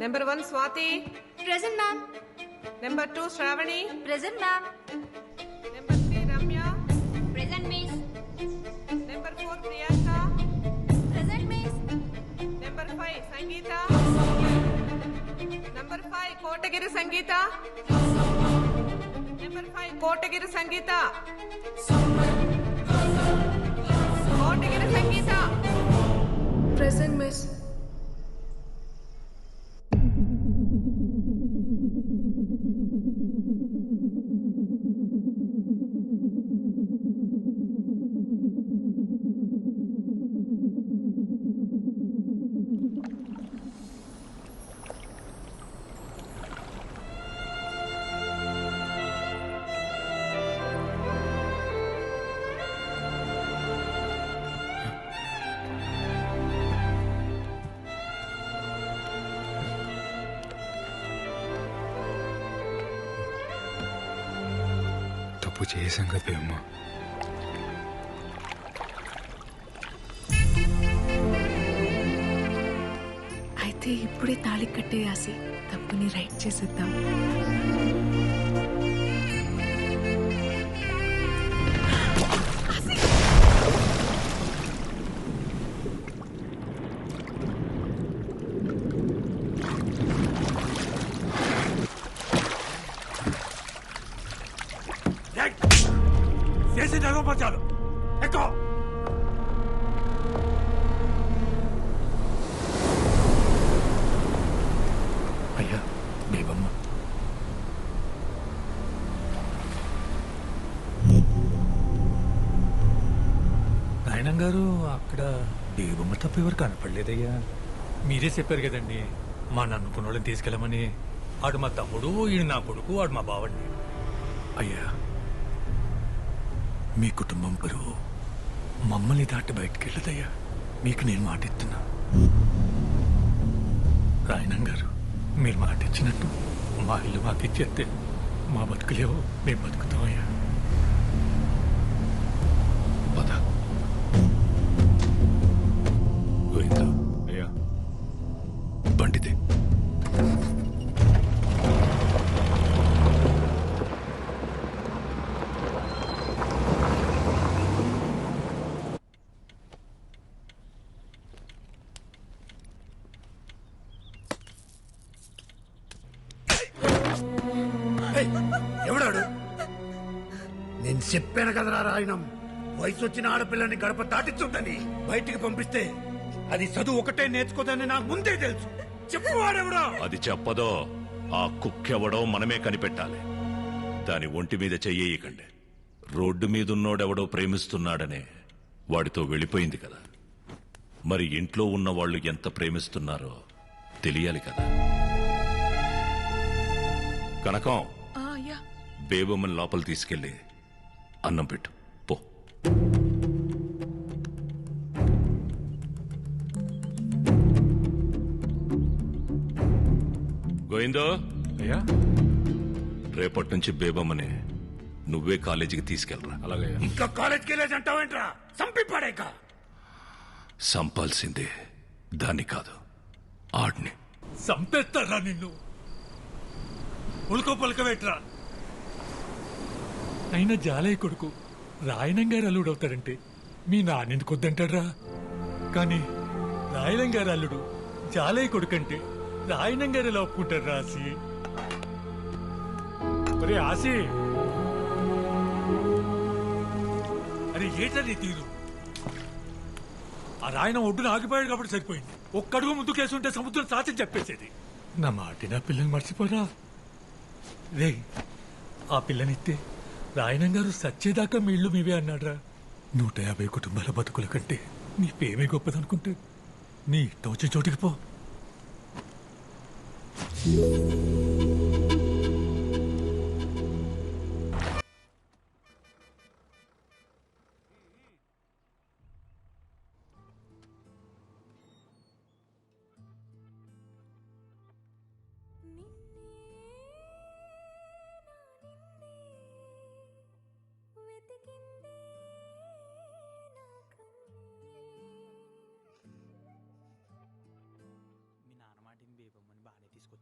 Number 1 Swati. Present, ma'am. Number 2 Shravani. Present, ma'am. Number 3 Ramya. Present, miss. Number 4 Priyanka. Present, miss. Number 5 Sangeeta. Number 5 Kotagiri Sangeeta. Number 5 Kotagiri Sangeeta. Kotagiri Sangeeta. Present, miss. తప్పు చేశాం కదా అమ్మ. అయితే ఇప్పుడే తాళి కట్టేయాసి తప్పుని right చేసేద్దాం. చేసి జగం పంచాలు ఎక్కువ అయ్యా బేబమ్మ నాయనం గారు అక్కడ బేబమ్మ తప్ప ఎవరు కనపడలేదయ్యా. మీరే చెప్పారు కదండి మా నన్నుకున్న వాళ్ళని తీసుకెళ్ళమని. ఆడు మా తమ్ముడు, ఈడు నా కొడుకు, ఆడు మా బావండి. అయ్యా మీ కుటుంబం పరువు మమ్మల్ని దాటి బయటికి వెళ్ళదయ్యా. మీకు నేను మాట ఇస్తున్నా. రాయణం గారు మీరు మాట ఇచ్చినట్టు మా ఇల్లు మాకు ఇచ్చేస్తే మా బతుకులేవో మేము బతుకుతామయ్యా. పద గోవిందా అయ్యా బండిదే. ఎవడాడు? నేను చెప్పాను కదరా రాయణం, వయసు వచ్చిన ఆడపిల్లని గడప దాటించుంటని బయటికి పంపిస్తే అది చదువు ఒకటే నేర్చుకోదని నాకు ముందే తెలుసు. చెప్పువాడెవడా? అది చెప్పదో ఆ కుక్కెవడో మనమే కనిపెట్టాలి. దాని ఒంటి మీద చెయ్యకండి. రోడ్డు మీదున్నోడెవడో ప్రేమిస్తున్నాడనే వాడితో వెళ్ళిపోయింది కదా. మరి ఇంట్లో ఉన్న వాళ్ళు ఎంత ప్రేమిస్తున్నారో తెలియాలి కదా. కనకం బేబమ్మని లోపల తీసుకెళ్ళి అన్నం పెట్టు పో. గోవిందో అయ్యా రేపటి నుంచి బేబమ్మని నువ్వే కాలేజీకి తీసుకెళ్ళరా. అలాగే ఇంకా కాలేజ్కి వెళ్ళేది అంటావేంట్రా? సంపి పడేక. సంపాల్సిందే దాన్ని కాదు ఆడిని. సంపేస్తారా నిన్ను? ఉల్కో పలకవేట్రా. అయినా జాలయ్య కొడుకు రాయణం గారు అల్లుడు అవుతాడంటే మీ నాన్నెందుకు వద్దంటాడ్రా? కానీ రాయణం గారు అల్లుడు జాలయ్య కొడుకు అంటే రాయణం గారు ఎలా ఒప్పుకుంటారు ఆసి? అరే ఆసి, అరే ఏటది తీరు? ఆ రాయణం ఒడ్డున ఆగిపోయాడు కాబట్టి సరిపోయింది. ఒక్కడుగు ముందు కేసుంటే సముద్రం సాచి చెప్పేసేది. నా మాట నా పిల్లని మర్చిపోరా రే. ఆ పిల్లనిస్తే రాయణం గారు సచ్చేదాకా మీ ఇల్లు మీవే అన్నాడ్రా. 150 కుటుంబాల బతుకుల కంటే నీ పేమే గొప్పదనుకుంటే నీ తోచిన చోటికి పో.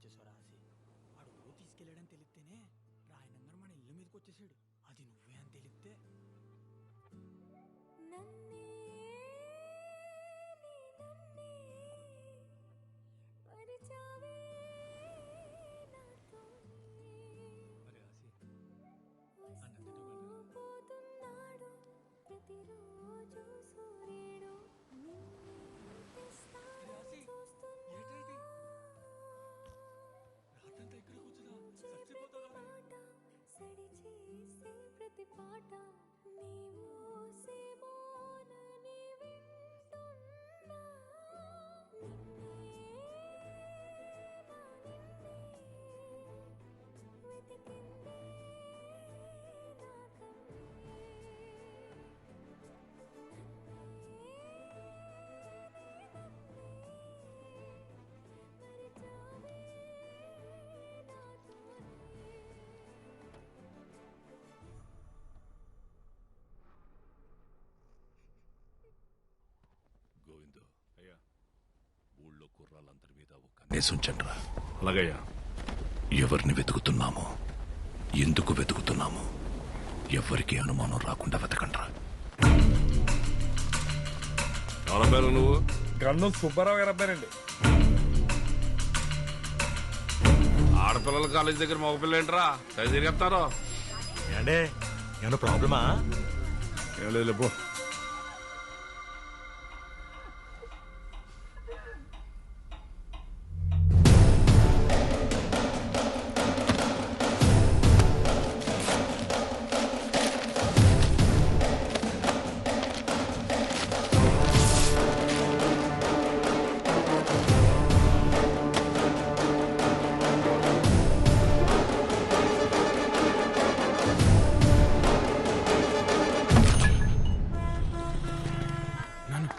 వచ్చేసాడు ఆసి. వాడు ఊరు తీసుకెళ్ళాడని తెలిస్తేనే రాయనందరూ మన ఇల్లు మీదకి వచ్చేసాడు. అది నువ్వే అని తెలిస్తే మరి ఆసి అన్నట్టు రాత్రంతా ఇక్కడ కూర్చున్నా చచ్చిపోతాను. ప్రతి పాట నీవు సేమోనని వింటున్నా. నిన్నే నా నిన్నే వెతికిందే నా కన్నే. మరిచావే నాతోనే. గోవిందు అయ్యా, ఊళ్ళో కుర్రాళ్ళందరి మీద ఒక కన్నేసుంచండ్రా. అలాగయ్యా. ఎవరిని వెతుకుతున్నామో, ఎందుకు వెతుకుతున్నామో ఎవరికి అనుమానం రాకుండా వెతకండ్రా. ఎవరి పేరు నువ్వు? గన్నం సుబ్బారావు గారు అబ్బారండి. ఆడపిల్లల కాలేజ్ దగ్గర మగపిల్ల ఏంట్రా తిరిగేస్తారు? ఏండే ఏమన్నా ప్రాబ్లమా? ఏం లేదు పో.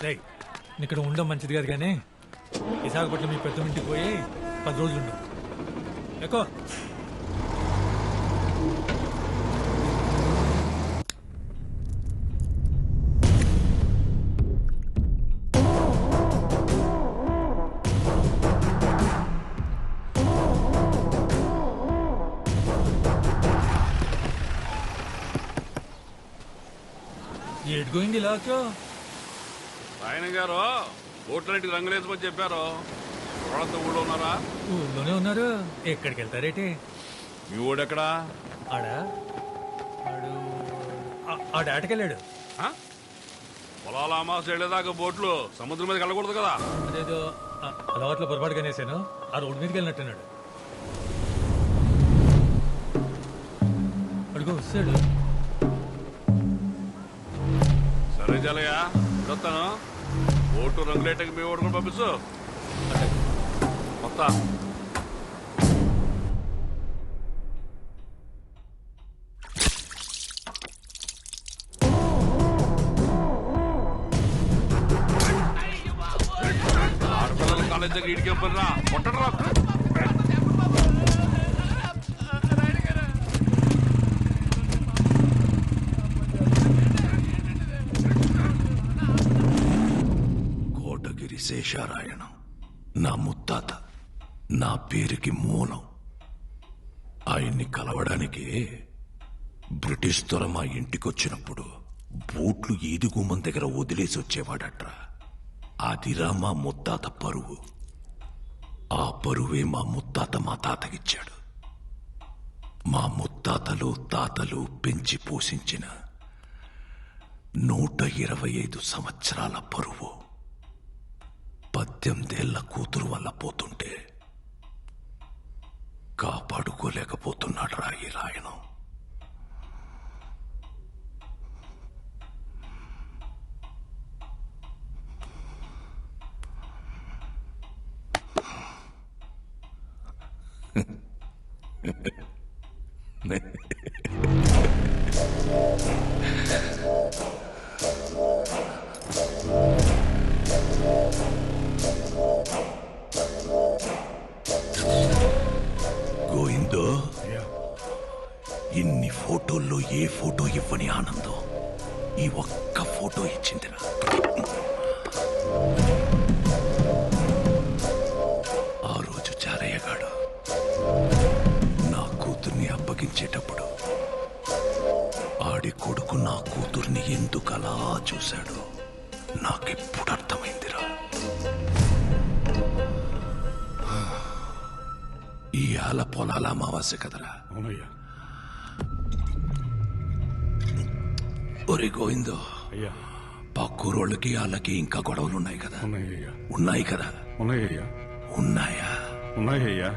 రేయ్, ఇక్కడ ఉండడం మంచిది కాదు కానీ విశాఖపట్నం మీ పెద్ద ఇంటికి పోయి 10 రోజులు ఉండు. ఎక్కువ ఏడు గోయింది ఇలాచో. ఆయన గారు ఓట్లన్నింటికి రంగులేసమని చెప్పారు. వాళ్ళంతా ఊళ్ళో ఉన్నారా? ఊళ్ళోనే ఉన్నారు. ఎక్కడికి వెళ్తారేటి? మీ ఊడెక్కడా? ఆడ ఆటకెళ్ళాడు. పొలాల అమావాస వెళ్ళేదాకా బోట్లు సముద్రం మీదకి వెళ్ళకూడదు కదా. అదేదో అలవాట్లో పొరపాటుగా నేసాను. ఆ రోడ్డు మీదకి వెళ్ళినట్టున్నాడు. అడుగు వస్తాడు. సరే చాలయ్యా, వస్తాను. ఓటు రంగులేటకి మీ ఓటు కూడా పంపిస్తూ మొత్తం ఆడపిల్లల కాలేజ్ దగ్గర ఇడికి పనిరా కొట్టడరా. కోటగిరి శేషారాయణం నా ముత్తాత, నా పేరుకి మూలం. ఆయన్ని కలవడానికి బ్రిటిష్ దొర మా ఇంటికొచ్చినప్పుడు బూట్లు ఈది గుమ్మం దగ్గర వదిలేసి వచ్చేవాడట్రా. అదిరా మా ముత్తాత పరువు. ఆ పరువే మా ముత్తాత మా తాతకిచ్చాడు. మా ముత్తాతలు తాతలు పెంచి పోషించిన 125 సంవత్సరాల పరువు 18 ఏళ్ల కూతురు వల్ల పోతుంటే కాపాడుకోలేకపోతున్నాడు ఈ రాయణం. గోవిందో, ఇన్ని ఫోటోల్లో ఏ ఫోటో ఇవ్వని ఆనందం ఈ ఒక్క ఫోటో ఇచ్చిందిరా. ఆ రోజు చారయ్యగాడు ఇవాళ పొలాల అమావాస్య కదరా. అవునయ్యా. ఒరే గోవిందో, అయ్యా. పక్కూరోళ్ళకి వాళ్ళకి ఇంకా గొడవలు ఉన్నాయి కదా. ఉన్నాయ్యా. ఉన్నాయి కదా. ఉన్నాయ్యా. ఉన్నాయా? ఉన్నాయ్యా.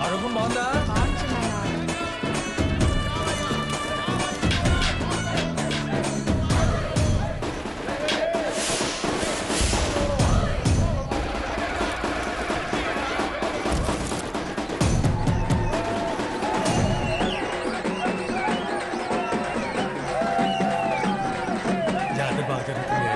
ఆరోగ్యం బాగుందా? జాతర బాగా జరుగుతుంది.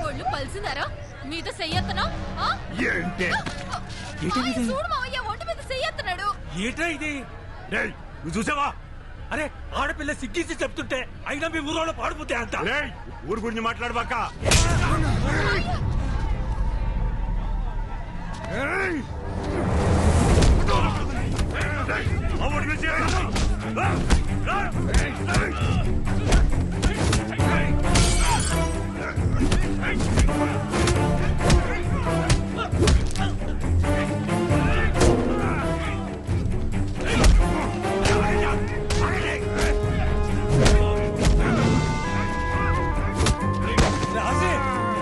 ఒళ్ళు పలిసిందారా మీతో చెయ్యత్తనా? ఏంటే చూడు మావయ్య ఒంటి మీద చెయ్యత్తనాడు. ఏటా ఇది? రేయ్, నువ్వు చూసావా? అరే ఆడపిల్ల సిగ్గించి చెప్తుంటే అయినా మీ ఊరోళ్ళు పాడిపోతే అంత. రేయ్, ఊరు గురించి మాట్లాడబాక. రేయ్! రేయ్, ఆ ఊరు గురించి రాజీ,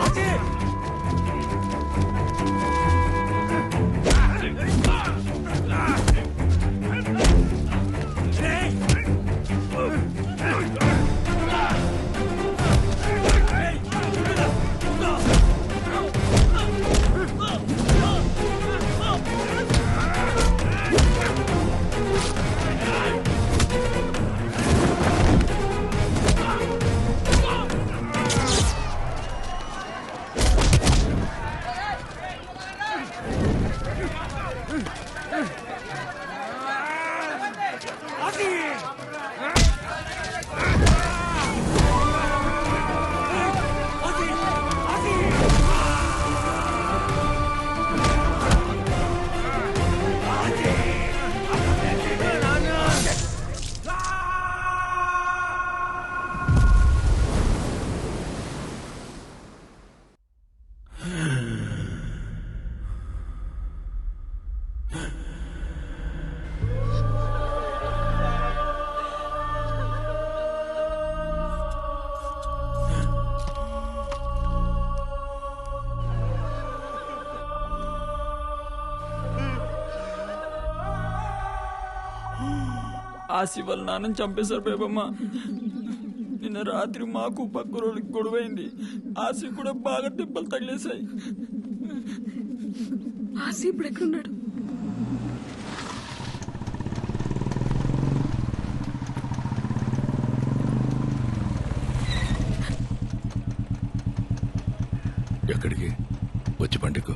రాజీ! రేయ్! ఆసి వాళ్ళ నాన్నని చంపేశారు బేబమ్మ. నిన్న రాత్రి మాకు పక్క రోజుకి గొడవైంది. ఆసి కూడా బాగా దెబ్బలు తగిలేశాయి. ఆసి ఇప్పుడు ఎక్కడున్నాడు? ఎక్కడికి వచ్చి పండుగ